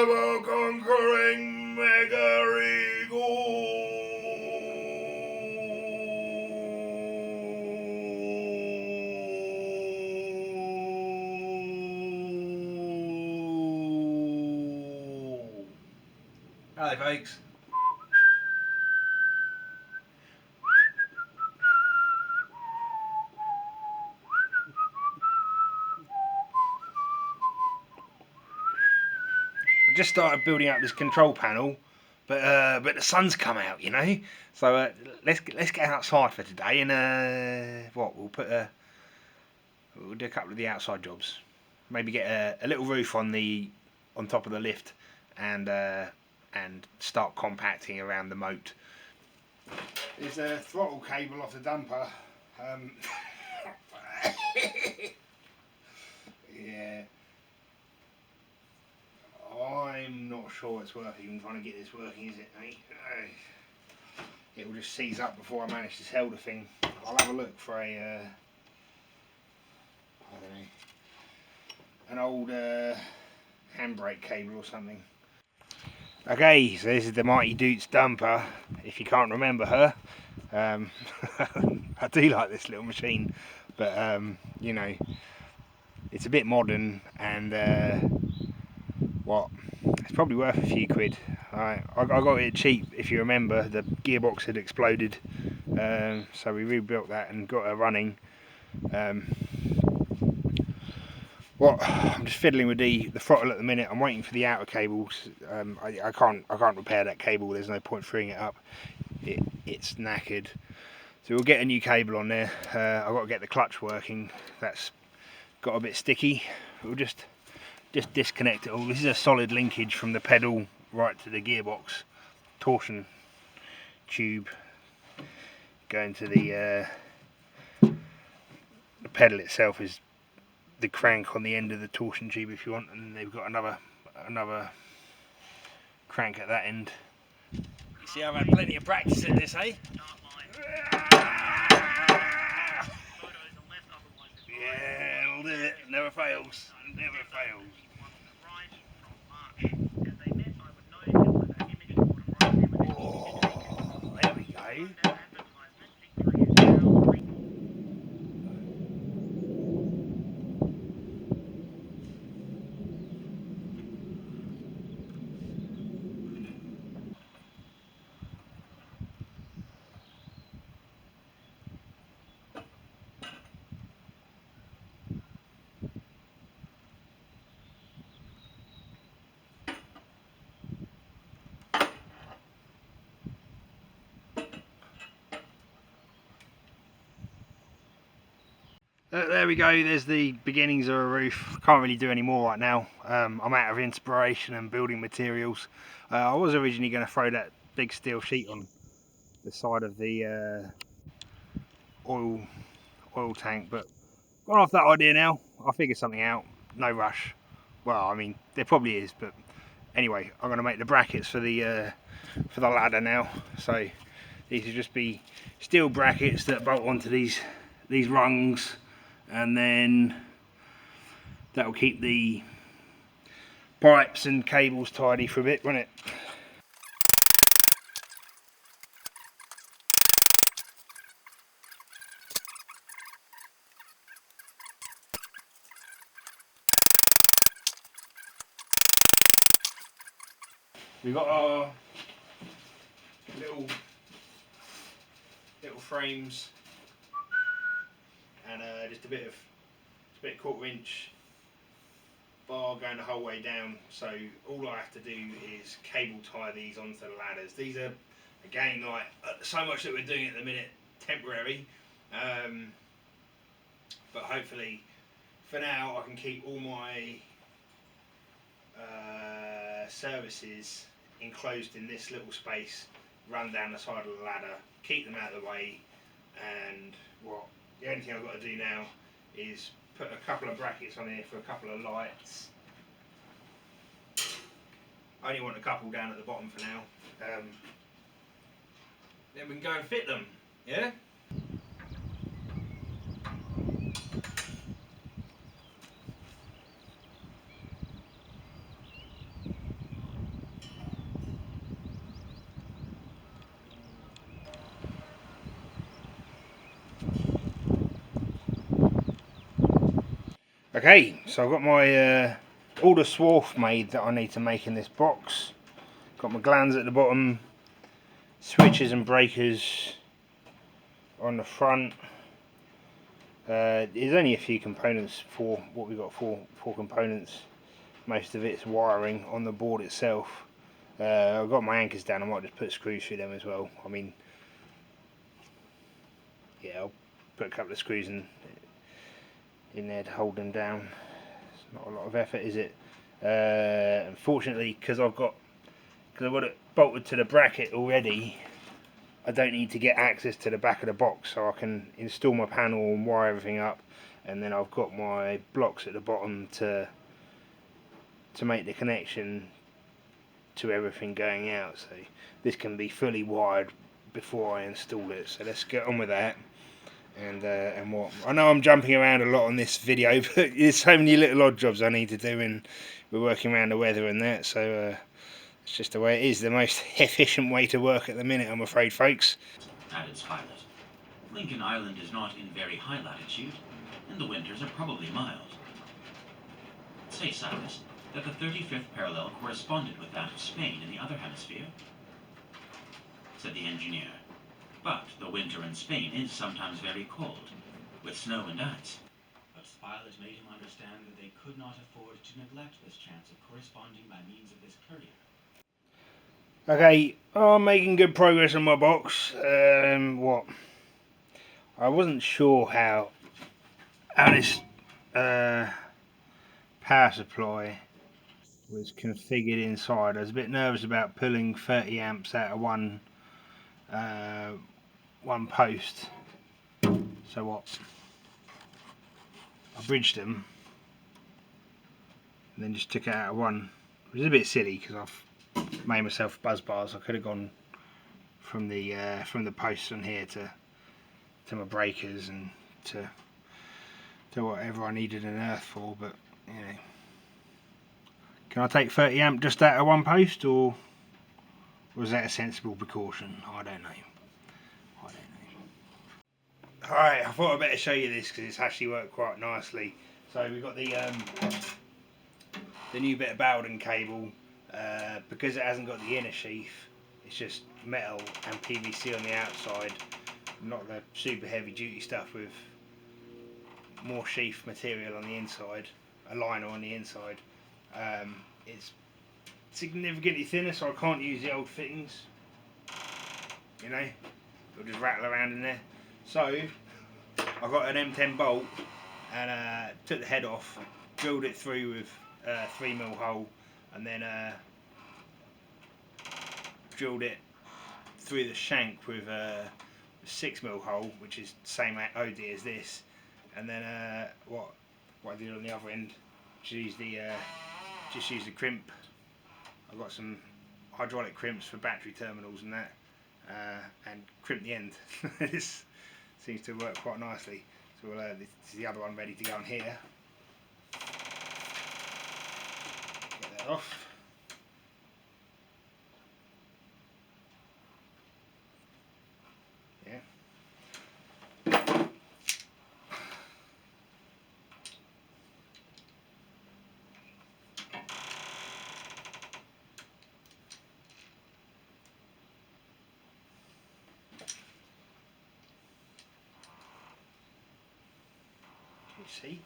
ever conquering mega eagle. Hello folks. I just started building up this control panel, but the sun's come out, you know. So let's get outside for today, and we'll do a couple of the outside jobs. Maybe get a little roof on top of the lift, and start compacting around the moat. There's a throttle cable off the dumper. Yeah. I'm not sure it's working. I'm trying to get this working, is it, mate? It will just seize up before I manage to sell the thing. I'll have a look for I don't know, an old handbrake cable or something. Okay, so this is the mighty Deutz dumper, if you can't remember her. I do like this little machine, but you know, it's a bit modern, and it's probably worth a few quid. I got it cheap, if you remember. The gearbox had exploded, so we rebuilt that and got her running. I'm just fiddling with the throttle at the minute. I'm waiting for the outer cables. I can't repair that cable. There's no point freeing it up. It's knackered. So we'll get a new cable on there. I've got to get the clutch working. That's got a bit sticky. We'll just disconnect it all. This is a solid linkage from the pedal right to the gearbox. Torsion tube going to the pedal itself is the crank on the end of the torsion tube if you want, and they've got another crank at that end. You see, I've had plenty of practice at this, eh? Yeah, it'll do it. Never fails. Never fails. Oh, there we go. There we go, there's the beginnings of a roof. Can't really do any more right now. I'm out of inspiration and building materials. I was originally going to throw that big steel sheet on the side of the oil tank, but gone off that idea now. I'll figure something out, no rush. Well, I mean, there probably is, but anyway, I'm going to make the brackets for the ladder now. So these will just be steel brackets that bolt onto these rungs, and then that will keep the pipes and cables tidy for a bit, won't it? We've got our little frames, and just a bit of 1/4 inch bar going the whole way down. So all I have to do is cable tie these onto the ladders. These are, again, like so much that we're doing at the minute, temporary, but hopefully for now I can keep all my services enclosed in this little space, run down the side of the ladder, keep them out of the way, and the only thing I've got to do now is put a couple of brackets on here for a couple of lights. I only want a couple down at the bottom for now. Then we can go and fit them, yeah? Okay, so I've got my all the swarf made that I need to make in this box. Got my glands at the bottom, switches and breakers on the front. There's only a few components for what we've got, four components. Most of it's wiring on the board itself. I've got my anchors down, I might just put screws through them as well. I mean, yeah, I'll put a couple of screws in there to hold them down. It's not a lot of effort, is it? Unfortunately, because I've got it bolted to the bracket already, I don't need to get access to the back of the box, so I can install my panel and wire everything up, and then I've got my blocks at the bottom to make the connection to everything going out. So this can be fully wired before I install it. So let's get on with that. And what I know, I'm jumping around a lot on this video, but there's so many little odd jobs I need to do, and we're working around the weather and that. So it's just the way it is. The most efficient way to work at the minute, I'm afraid, folks. At its pilot, Lincoln Island is not in very high latitude, and the winters are probably mild. Say, Cyrus, that the 35th parallel corresponded with that of Spain in the other hemisphere, said the engineer. But the winter in Spain is sometimes very cold, with snow and ice. But the pilot made him understand that they could not afford to neglect this chance of corresponding by means of this courier. Okay, I'm making good progress on my box. What? I wasn't sure how this power supply was configured inside. I was a bit nervous about pulling 30 amps out of one post. So what? I bridged them and then just took it out of one, which is a bit silly because I've made myself buzz bars. I could have gone from the posts on here to my breakers and to whatever I needed an earth for, but you know. Can I take 30 amp just out of one post, or was that a sensible precaution? I don't know. Alright, I thought I'd better show you this because it's actually worked quite nicely. So we've got the new bit of Bowden cable. Because it hasn't got the inner sheath, it's just metal and PVC on the outside, not the super heavy duty stuff with more sheath material on the inside, a liner on the inside. It's significantly thinner, so I can't use the old fittings, you know, it'll just rattle around in there. So I got an M10 bolt and took the head off, drilled it through with a 3mm hole, and then drilled it through the shank with a 6mm hole, which is the same OD as this. And then what I did on the other end, just use the crimp. I've got some hydraulic crimps for battery terminals and that, and crimp the end. This seems to work quite nicely. So this is the other one ready to go on here. Get that off. See?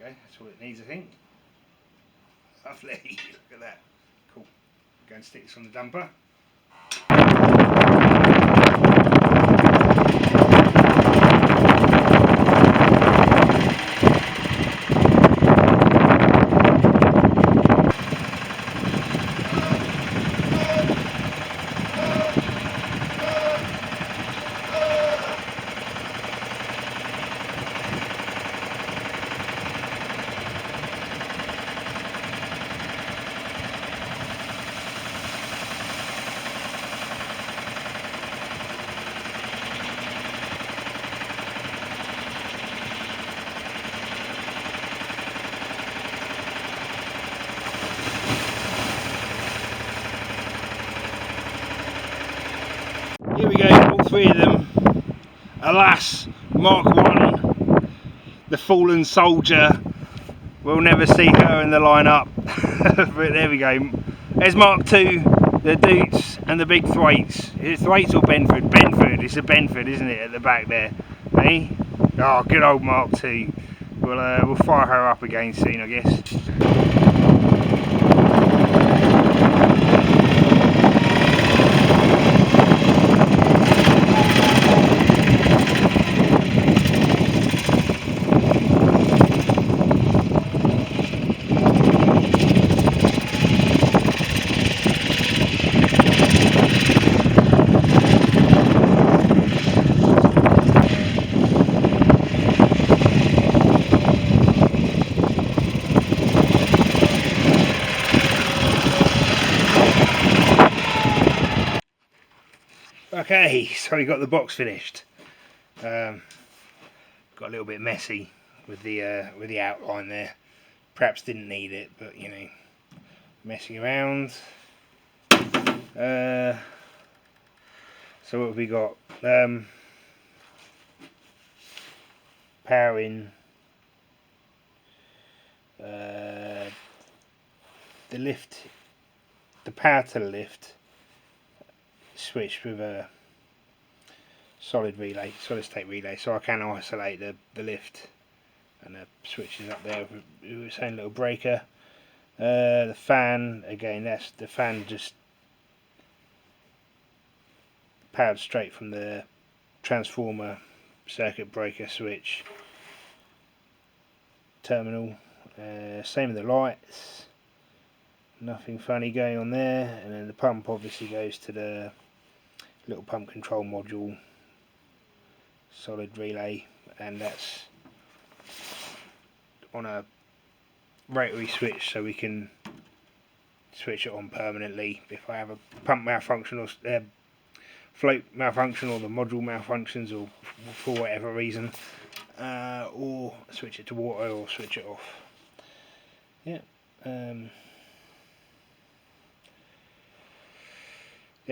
Okay, that's all it needs, I think. Lovely, look at that. Cool. Go and stick this on the dumper. we go, all three of them. Alas, Mark 1, the fallen soldier. We'll never see her in the lineup. But there we go. There's Mark 2, the Deutz and the big Thwaites. Is it Thwaites or Benford? Benford, it's a Benford, isn't it, at the back there? Eh? Oh, good old Mark 2. We'll fire her up again soon, I guess. Okay, so we got the box finished. Got a little bit messy with the outline there. Perhaps didn't need it, but you know, messing around. So what have we got? Powering the lift, the power to the lift switched with a solid state relay, so I can isolate the lift, and the switches up there with its own little breaker. The fan, again, that's the fan just powered straight from the transformer circuit breaker switch terminal. Same with the lights, nothing funny going on there. And then the pump obviously goes to the little pump control module, solid relay, and that's on a rotary switch, so we can switch it on permanently if I have a pump malfunction or float malfunction, or the module malfunctions, or for whatever reason, or switch it to water or switch it off. Yeah. There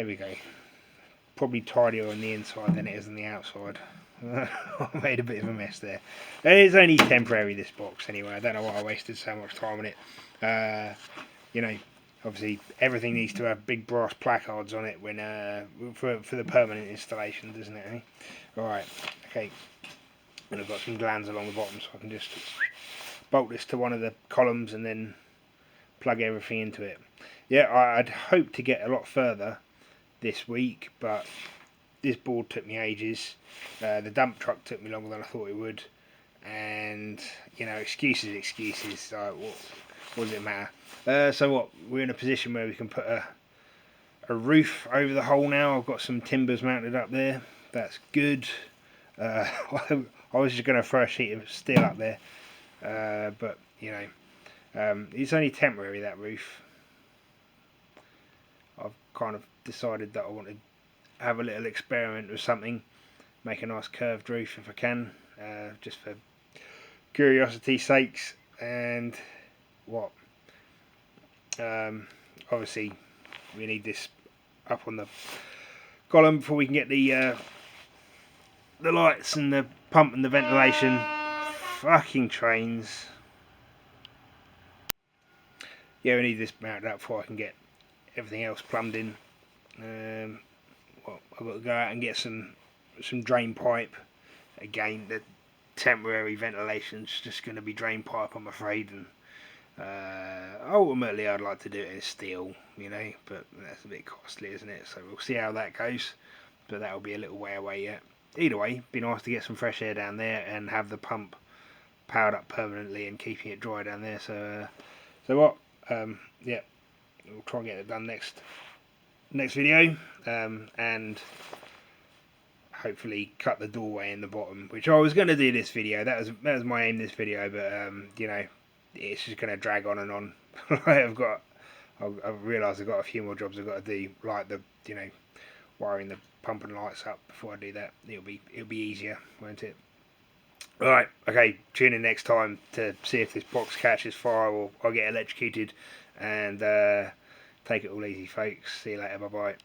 we go. Probably tidier on the inside than it is on the outside. I made a bit of a mess there. It is only temporary, this box, anyway. I don't know why I wasted so much time on it. You know, obviously everything needs to have big brass placards on it when for the permanent installation, doesn't it? Eh? Alright, okay. And I've got some glands along the bottom, so I can just bolt this to one of the columns and then plug everything into it. Yeah, I'd hoped to get a lot further this week, but this board took me ages. The dump truck took me longer than I thought it would, and you know, excuses. So what does it matter? So what? We're in a position where we can put a roof over the hole now. I've got some timbers mounted up there. That's good. I was just going to throw a sheet of steel up there, but you know, it's only temporary, that roof. I've kind of decided that I want to have a little experiment with something, make a nice curved roof if I can, just for curiosity's sakes. And what? Obviously, we need this up on the column before we can get the lights and the pump and the ventilation. Fucking trains. Yeah, we need this mounted up before I can get everything else plumbed in. Well, I've got to go out and get some drain pipe. Again, the temporary ventilation's just going to be drain pipe, I'm afraid, and ultimately I'd like to do it in steel, you know, but that's a bit costly, isn't it? So we'll see how that goes, but that'll be a little way away yet. Either way, it'd be nice to get some fresh air down there and have the pump powered up permanently and keeping it dry down there. So what? Yeah, we'll try and get it done next video, and hopefully cut the doorway in the bottom, which I was going to do this video. That was my aim this video, but you know, it's just going to drag on and on. I've realised I've got a few more jobs I've got to do, like the, you know, wiring the pump and lights up. Before I do that, it'll be easier, won't it? Alright, okay, tune in next time to see if this box catches fire or I get electrocuted, and take it all easy, folks. See you later, bye bye.